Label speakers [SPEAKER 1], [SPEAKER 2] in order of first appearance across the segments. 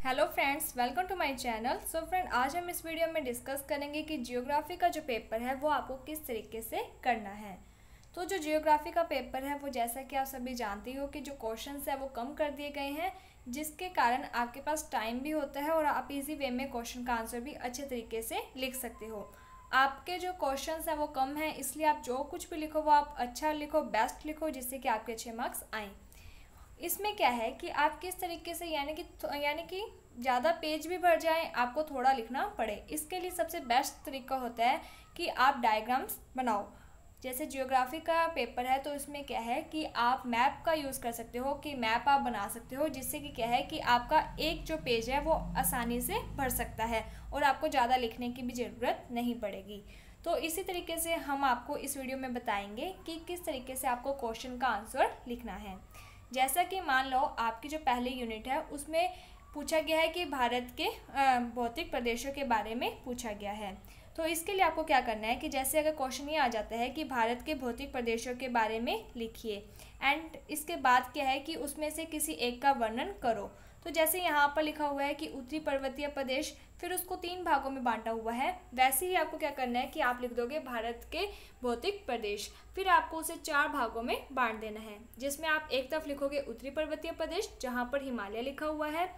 [SPEAKER 1] Hello friends, welcome to my channel. So friend, आज हम इस वीडियो में डिस्कस करेंगे कि जियोग्राफी का जो पेपर है वो आपको किस तरीके से करना है। तो जो जियोग्राफी का पेपर है वो, जैसा कि आप सभी जानते हो कि जो क्वेश्चंस है वो कम कर दिए गए हैं, जिसके कारण आपके पास टाइम भी होता है और आप इजी वे में क्वेश्चन का आंसर भी अच्छे तरीके से लिख सकते हो। आपके जो क्वेश्चंस हैं वो कम हैं, इसलिए आप जो कुछ भी लिखो वो आप अच्छा लिखो, बेस्ट लिखो, जिससे कि आपके अच्छे मार्क्स आएँ। इसमें क्या है कि आप किस तरीके से यानी कि ज़्यादा पेज भी भर जाएं, आपको थोड़ा लिखना पड़े। इसके लिए सबसे बेस्ट तरीका होता है कि आप डायग्राम्स बनाओ। जैसे जियोग्राफी का पेपर है तो इसमें क्या है कि आप मैप का यूज़ कर सकते हो, कि मैप आप बना सकते हो, जिससे कि क्या है कि आपका एक जो पेज है वो आसानी से भर सकता है और आपको ज़्यादा लिखने की भी ज़रूरत नहीं पड़ेगी। तो इसी तरीके से हम आपको इस वीडियो में बताएंगे कि किस तरीके से आपको क्वेश्चन का आंसर लिखना है। जैसा कि मान लो आपकी जो पहली यूनिट है उसमें पूछा गया है कि भारत के भौतिक प्रदेशों के बारे में पूछा गया है। तो इसके लिए आपको क्या करना है कि जैसे अगर क्वेश्चन ये आ जाता है कि भारत के भौतिक प्रदेशों के बारे में लिखिए, एंड इसके बाद क्या है कि उसमें से किसी एक का वर्णन करो। तो जैसे यहाँ पर लिखा हुआ है कि उत्तरी पर्वतीय प्रदेश, फिर उसको 3 भागों में बांटा हुआ है, वैसे ही आपको क्या करना है कि आप लिख दोगे भारत के भौतिक प्रदेश, फिर आपको उसे 4 भागों में बांट देना है, जिसमें आप एक तरफ लिखोगे उत्तरी पर्वतीय प्रदेश जहाँ पर हिमालय लिखा हुआ है,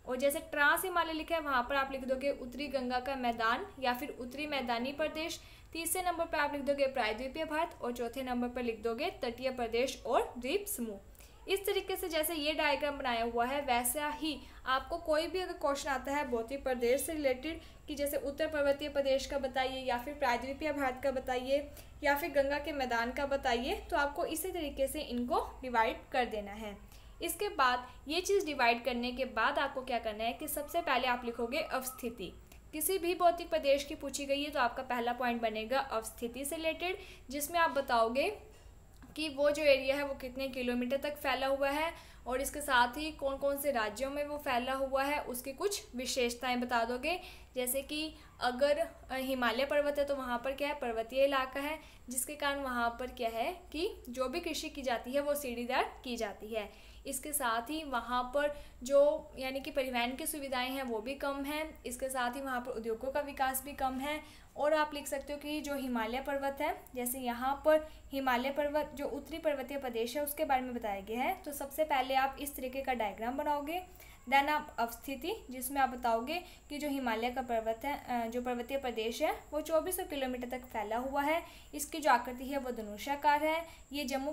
[SPEAKER 1] और जैसे ट्रांस हिमालय लिखा है वहाँ पर आप लिख दोगे उत्तरी गंगा का मैदान या फिर उत्तरी मैदानी प्रदेश। तीसरे नंबर पर आप लिख दोगे प्रायद्वीपीय भारत और चौथे नंबर पर लिख दोगे तटीय प्रदेश और द्वीप समूह। इस तरीके से जैसे ये डायग्राम बनाया हुआ है वैसा ही आपको कोई भी अगर क्वेश्चन आता है भौतिक प्रदेश से रिलेटेड, कि जैसे उत्तर पर्वतीय प्रदेश का बताइए या फिर प्रायद्वीपीय भारत का बताइए या फिर गंगा के मैदान का बताइए, तो आपको इसी तरीके से इनको डिवाइड कर देना है। इसके बाद ये चीज़ डिवाइड करने के बाद आपको क्या करना है कि सबसे पहले आप लिखोगे अवस्थिति। किसी भी भौतिक प्रदेश की पूछी गई है तो आपका पहला पॉइंट बनेगा अवस्थिति से रिलेटेड, जिसमें आप बताओगे कि वो जो एरिया है वो कितने किलोमीटर तक फैला हुआ है और इसके साथ ही कौन कौन से राज्यों में वो फैला हुआ है, उसकी कुछ विशेषताएं बता दोगे। जैसे कि अगर हिमालय पर्वत है तो वहाँ पर क्या है, पर्वतीय इलाका है, जिसके कारण वहाँ पर क्या है कि जो भी कृषि की जाती है वो सीढ़ीदार की जाती है। इसके साथ ही वहाँ पर जो यानी कि परिवहन की सुविधाएं हैं वो भी कम हैं। इसके साथ ही वहाँ पर उद्योगों का विकास भी कम है। और आप लिख सकते हो कि जो हिमालय पर्वत है, जैसे यहाँ पर हिमालय पर्वत जो उत्तरी पर्वतीय प्रदेश है उसके बारे में बताया गया है। तो सबसे पहले आप इस तरीके का डायग्राम बनाओगे, देन आप अवस्थिति, जिसमें आप बताओगे कि जो हिमालय का पर्वत है, जो पर्वतीय प्रदेश है वो 2400 किलोमीटर तक फैला हुआ है। इसकी जो आकृति है वो धनुषाकार है। ये जम्मू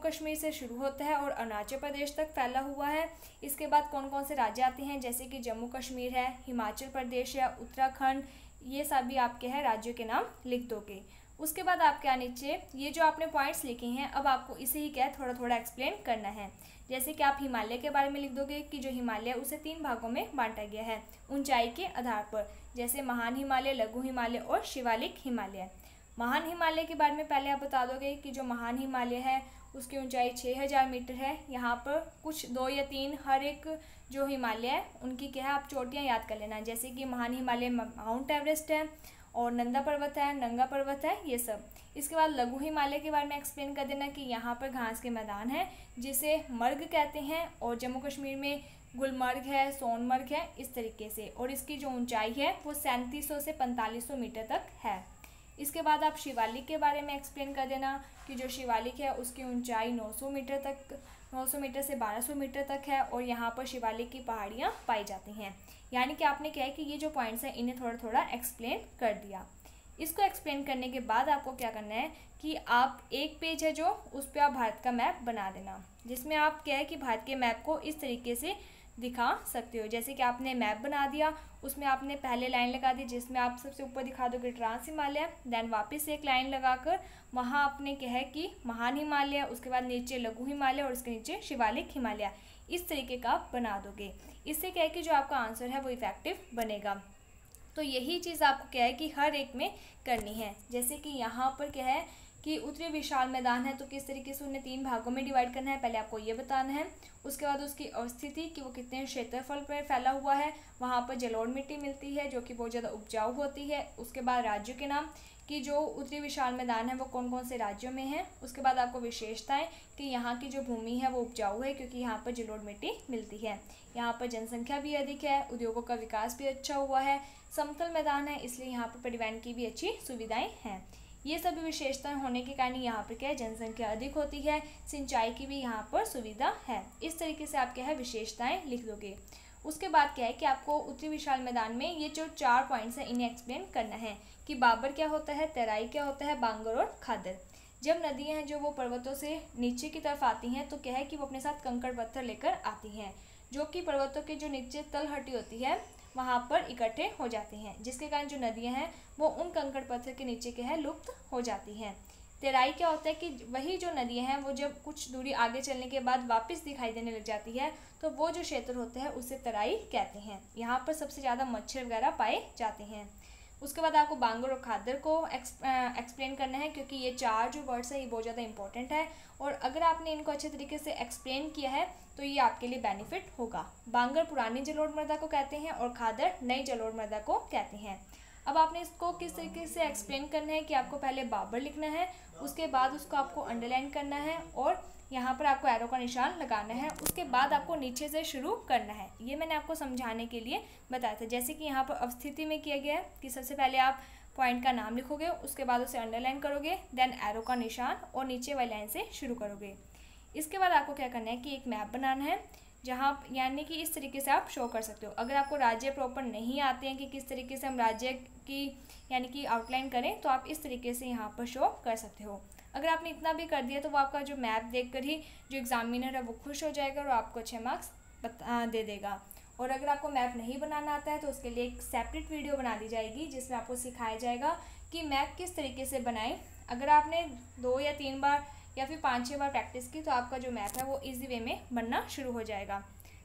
[SPEAKER 1] कश्मीर से शुरू होता है और अरुणाचल प्रदेश तक फैला हुआ है। इसके बाद कौन कौन से राज्य आते हैं, जैसे कि जम्मू कश्मीर है, हिमाचल प्रदेश है, उत्तराखंड, ये सभी आपके हैं राज्यों के नाम लिख दोगे। उसके बाद आपके नीचे ये जो आपने पॉइंट्स लिखे हैं, अब आपको इसे ही क्या है थोड़ा थोड़ा एक्सप्लेन करना है। जैसे कि आप हिमालय के बारे में लिख दोगे कि जो हिमालय उसे 3 भागों में बांटा गया है ऊंचाई के आधार पर, जैसे महान हिमालय, लघु हिमालय और शिवालिक हिमालय। महान हिमालय के बारे में पहले आप बता दोगे कि जो महान हिमालय है उसकी ऊंचाई 6000 मीटर है। यहाँ पर कुछ 2 या 3 हर एक जो हिमालय है उनकी क्या है आप चोटियाँ याद कर लेना, जैसे कि महान हिमालय माउंट एवरेस्ट है और नंदा पर्वत है, नंगा पर्वत है, ये सब। इसके बाद लघु हिमालय के बारे में एक्सप्लेन कर देना कि यहाँ पर घास के मैदान है जिसे मर्ग कहते हैं, और जम्मू कश्मीर में गुलमर्ग है, सोनमर्ग है, इस तरीके से। और इसकी जो ऊंचाई है वो 3700 से 4500 मीटर तक है। इसके बाद आप शिवालिक के बारे में एक्सप्लेन कर देना कि जो शिवालिक है उसकी ऊंचाई 900 मीटर से 1200 मीटर तक है और यहाँ पर शिवालिक की पहाड़ियाँ पाई जाती हैं। यानी कि आपने क्या है कि ये जो पॉइंट्स हैं इन्हें थोड़ा थोड़ा एक्सप्लेन कर दिया। इसको एक्सप्लेन करने के बाद आपको क्या करना है कि आप एक पेज है जो उस पर आप भारत का मैप बना देना, जिसमें आप क्या है कि भारत के मैप को इस तरीके से दिखा सकते हो। जैसे कि आपने मैप बना दिया, उसमें आपने पहले लाइन लगा दी जिसमें आप सबसे ऊपर दिखा दोगे ट्रांस हिमालय, देन वापस एक लाइन लगाकर वहाँ आपने क्या है कि महान हिमालय, उसके बाद नीचे लघु हिमालय और उसके नीचे शिवालिक हिमालय, इस तरीके का बना दोगे। इससे क्या है कि जो आपका आंसर है वो इफेक्टिव बनेगा। तो यही चीज़ आपको क्या है कि हर एक में करनी है। जैसे कि यहाँ पर क्या है कि उत्तरी विशाल मैदान है तो किस तरीके से उन्हें 3 भागों में डिवाइड करना है, पहले आपको ये बताना है। उसके बाद उसकी अवस्थिति कि वो कितने क्षेत्रफल पर फैला हुआ है, वहाँ पर जलोढ़ मिट्टी मिलती है जो कि बहुत ज़्यादा उपजाऊ होती है। उसके बाद राज्यों के नाम कि जो उत्तरी विशाल मैदान है वो कौन कौन से राज्यों में है। उसके बाद आपको विशेषताएं कि यहाँ की जो भूमि है वो उपजाऊ है क्योंकि यहाँ पर जलोढ़ मिट्टी मिलती है, यहाँ पर जनसंख्या भी अधिक है, उद्योगों का विकास भी अच्छा हुआ है, समतल मैदान है इसलिए यहाँ पर परिवहन की भी अच्छी सुविधाएं हैं। ये सभी विशेषताएं होने के कारण यहाँ पर क्या है, जनसंख्या अधिक होती है, सिंचाई की भी यहाँ पर सुविधा है। इस तरीके से आप क्या है विशेषताएं लिख दोगे। उसके बाद क्या है कि आपको उत्तरी विशाल मैदान में ये जो 4 पॉइंट्स हैं इन्हें एक्सप्लेन करना है कि बाबर क्या होता है, तराई क्या होता है, बांगर और खादर। जब नदियां हैं जो वो पर्वतों से नीचे की तरफ आती हैं तो क्या है कि वो अपने साथ कंकड़ पत्थर लेकर आती हैं जो कि पर्वतों के जो नीचे तलहटी होती है वहाँ पर इकट्ठे हो जाते हैं, जिसके कारण जो नदियाँ हैं वो उन कंकड़ पत्थर के नीचे क्या है लुप्त हो जाती हैं। तराई क्या होता है कि वही जो नदियाँ हैं वो जब कुछ दूरी आगे चलने के बाद वापस दिखाई देने लग जाती है तो वो जो क्षेत्र होता है उसे तराई कहते हैं। यहाँ पर सबसे ज़्यादा मच्छर वगैरह पाए जाते हैं। उसके बाद आपको बांगर और खादर को एक्सप्लेन करना है क्योंकि ये 4 जो वर्ड्स है ये बहुत ज़्यादा इंपॉर्टेंट है और अगर आपने इनको अच्छे तरीके से एक्सप्लेन किया है तो ये आपके लिए बेनिफिट होगा। बांगर पुरानी जलोढ़ मृदा को कहते हैं और खादर नई जलोढ़ मृदा को कहते हैं। अब आपने इसको किस तरीके से एक्सप्लेन करना है कि आपको पहले बाबर लिखना है, उसके बाद उसको आपको अंडरलाइन करना है और यहाँ पर आपको एरो का निशान लगाना है। उसके बाद आपको नीचे से शुरू करना है। ये मैंने आपको समझाने के लिए बताया था। जैसे कि यहाँ पर अवस्थिति में किया गया है कि सबसे पहले आप पॉइंट का नाम लिखोगे, उसके बाद उसे अंडरलाइन करोगे, देन एरो का निशान और नीचे वाली लाइन से शुरू करोगे। इसके बाद आपको क्या करना है कि एक मैप बनाना है जहाँ यानी कि इस तरीके से आप शो कर सकते हो। अगर आपको राज्य प्रॉपर नहीं आते हैं कि किस तरीके से हम राज्य की यानी कि आउटलाइन करें तो आप इस तरीके से यहाँ पर शो कर सकते हो। अगर आपने इतना भी कर दिया तो वो आपका जो मैप देखकर ही जो एग्जामिनर है वो खुश हो जाएगा और आपको अच्छे मार्क्स दे देगा। और अगर आपको मैप नहीं बनाना आता है तो उसके लिए एक सेपरेट वीडियो बना दी जाएगी जिसमें आपको सिखाया जाएगा कि मैप किस तरीके से बनाएं। अगर आपने 2 या 3 बार या फिर 5-6 बार प्रैक्टिस की तो आपका जो मैप है वो इजी वे में बनना शुरू हो जाएगा।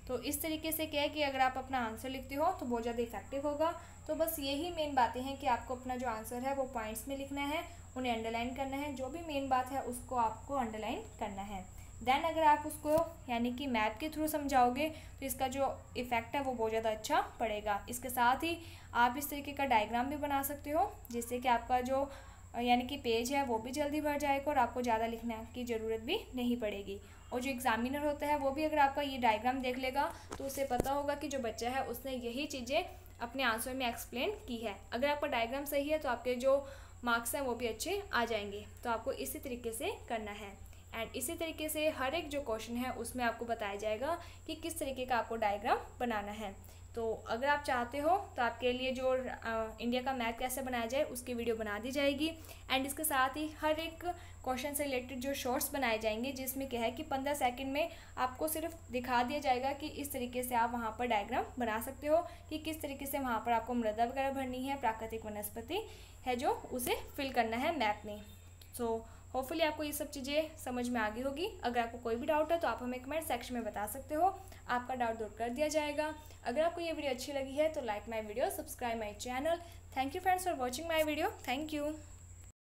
[SPEAKER 1] तो इस तरीके से क्या है कि अगर आप अपना आंसर लिखते हो तो बहुत ज़्यादा इफेक्टिव होगा। तो बस यही मेन बातें हैं कि आपको अपना जो आंसर है वो पॉइंट्स में लिखना है, उन्हें अंडरलाइन करना है, जो भी मेन बात है उसको आपको अंडरलाइन करना है। देन अगर आप उसको यानी कि मैप के थ्रू समझाओगे तो इसका जो इफ़ेक्ट है वो बहुत ज़्यादा अच्छा पड़ेगा। इसके साथ ही आप इस तरीके का डायग्राम भी बना सकते हो जिससे कि आपका जो यानी कि पेज है वो भी जल्दी भर जाएगा और आपको ज़्यादा लिखने की ज़रूरत भी नहीं पड़ेगी। और जो एग्जामिनर होता है वो भी अगर आपका ये डायग्राम देख लेगा तो उसे पता होगा कि जो बच्चा है उसने यही चीज़ें अपने आंसर में एक्सप्लेन की है। अगर आपका डायग्राम सही है तो आपके जो मार्क्स हैं वो भी अच्छे आ जाएंगे। तो आपको इसी तरीके से करना है एंड इसी तरीके से हर एक जो क्वेश्चन है उसमें आपको बताया जाएगा कि किस तरीके का आपको डायग्राम बनाना है। तो अगर आप चाहते हो तो आपके लिए जो इंडिया का मैप कैसे बनाया जाए उसकी वीडियो बना दी जाएगी एंड इसके साथ ही हर एक क्वेश्चन से रिलेटेड जो शॉर्ट्स बनाए जाएंगे जिसमें क्या है कि 15 सेकंड में आपको सिर्फ दिखा दिया जाएगा कि इस तरीके से आप वहाँ पर डायग्राम बना सकते हो कि किस तरीके से वहाँ पर आपको मृदा वगैरह भरनी है, प्राकृतिक वनस्पति है जो उसे फिल करना है मैप में। सो होपफुली आपको ये सब चीज़ें समझ में आ गई होगी। अगर आपको कोई भी डाउट है तो आप हमें कमेंट सेक्शन में बता सकते हो, आपका डाउट दूर कर दिया जाएगा। अगर आपको ये वीडियो अच्छी लगी है तो like my video, subscribe my channel. Thank you friends for watching my video. Thank you.